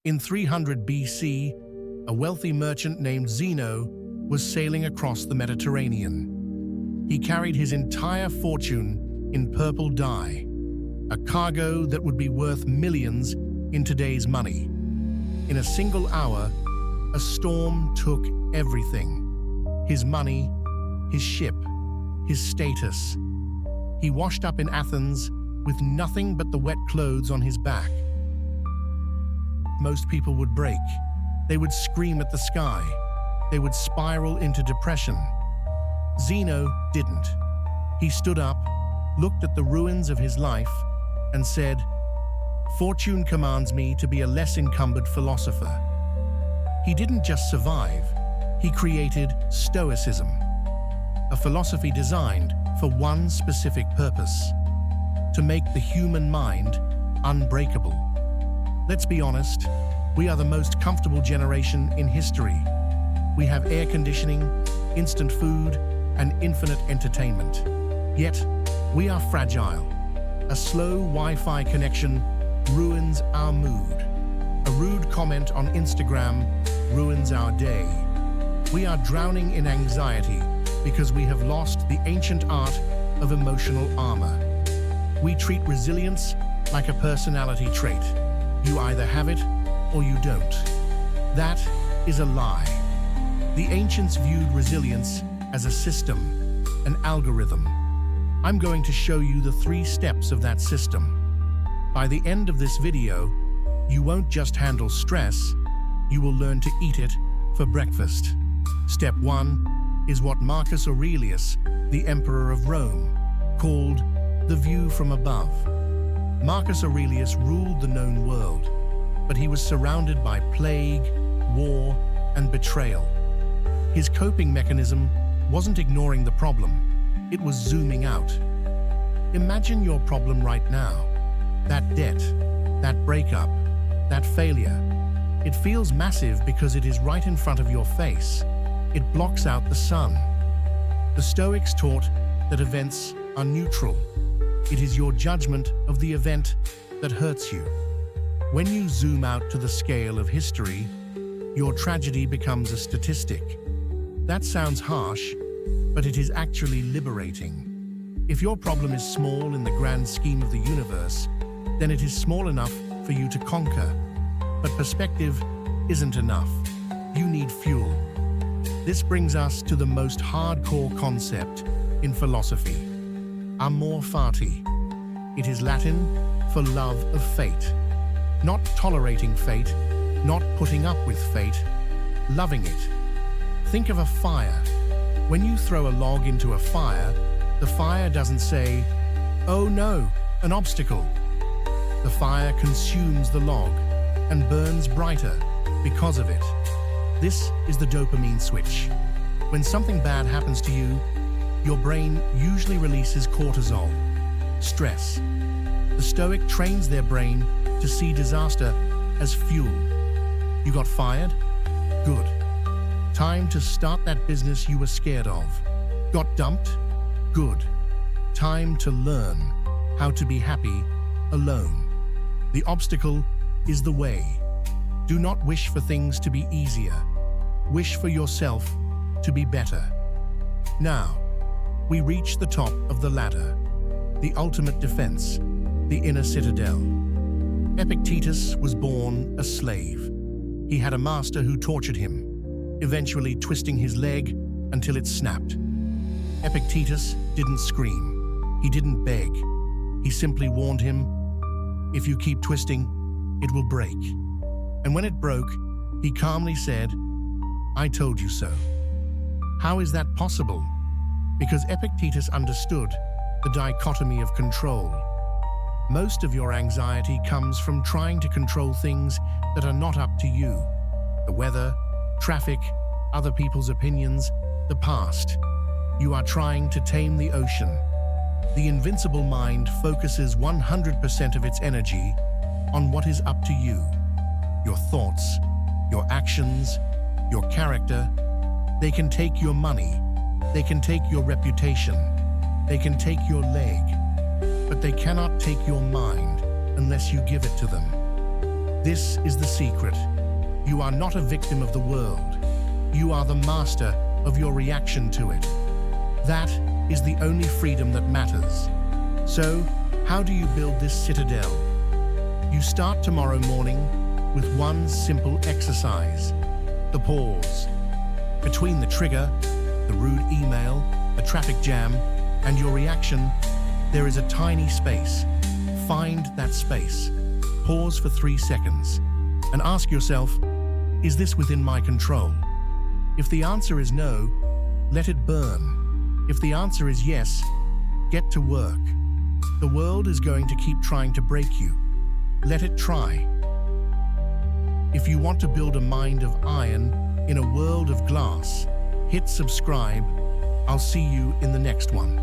In 300 BC, a wealthy merchant named Zeno was sailing across the Mediterranean. He carried his entire fortune in purple dye, a cargo that would be worth millions in today's money. In a single hour, a storm took everything. His money, his ship, his status. He washed up in Athens with nothing but the wet clothes on his back. Most people would break. They would scream at the sky. They would spiral into depression. Zeno didn't. He stood up, looked at the ruins of his life, and said, "Fortune commands me to be a less encumbered philosopher." He didn't just survive, he created Stoicism, a philosophy designed for one specific purpose: to make the human mind unbreakable. Let's be honest, we are the most comfortable generation in history. We have air conditioning, instant food, and infinite entertainment. Yet, we are fragile. A slow Wi-Fi connection ruins our mood. A rude comment on Instagram ruins our day. We are drowning in anxiety because we have lost the ancient art of emotional armor. We treat resilience like a personality trait. You either have it or you don't. That is a lie. The ancients viewed resilience as a system, an algorithm. I'm going to show you the 3 steps of that system. By the end of this video, you won't just handle stress, you will learn to eat it for breakfast. Step 1 is what Marcus Aurelius, the Emperor of Rome, called the view from above. Marcus Aurelius ruled the known world, but he was surrounded by plague, war, and betrayal. His coping mechanism wasn't ignoring the problem, it was zooming out. Imagine your problem right now. That debt, that breakup, that failure. It feels massive because it is right in front of your face. It blocks out the sun. The Stoics taught that events are neutral. It is your judgment of the event that hurts you. When you zoom out to the scale of history, your tragedy becomes a statistic. That sounds harsh, but it is actually liberating. If your problem is small in the grand scheme of the universe, then it is small enough for you to conquer. But perspective isn't enough. You need fuel. This brings us to the most hardcore concept in philosophy: Amor Fati. It is Latin for love of fate. Not tolerating fate, not putting up with fate, loving it. Think of a fire. When you throw a log into a fire, the fire doesn't say, "Oh no, an obstacle." The fire consumes the log and burns brighter because of it. This is the dopamine switch. When something bad happens to you, your brain usually releases cortisol, stress. The Stoic trains their brain to see disaster as fuel. You got fired? Good. Time to start that business you were scared of. Got dumped? Good. Time to learn how to be happy alone. The obstacle is the way. Do not wish for things to be easier. Wish for yourself to be better. Now, we reach the top of the ladder, the ultimate defense, the inner citadel. Epictetus was born a slave. He had a master who tortured him, eventually twisting his leg until it snapped. Epictetus didn't scream. He didn't beg. He simply warned him, "If you keep twisting, it will break." And when it broke, he calmly said, "I told you so." How is that possible? Because Epictetus understood the dichotomy of control. Most of your anxiety comes from trying to control things that are not up to you. The weather, traffic, other people's opinions, the past. You are trying to tame the ocean. The invincible mind focuses 100% of its energy on what is up to you. Your thoughts, your actions, your character. They can take your money. They can take your reputation. They can take your leg. But they cannot take your mind unless you give it to them. This is the secret. You are not a victim of the world. You are the master of your reaction to it. That is the only freedom that matters. So, how do you build this citadel? You start tomorrow morning with one simple exercise: the pause. Between the trigger, the rude email, the traffic jam, and your reaction, there is a tiny space. Find that space. Pause for 3 seconds and ask yourself, is this within my control? If the answer is no, let it burn. If the answer is yes, get to work. The world is going to keep trying to break you. Let it try. If you want to build a mind of iron in a world of glass, hit subscribe. I'll see you in the next one.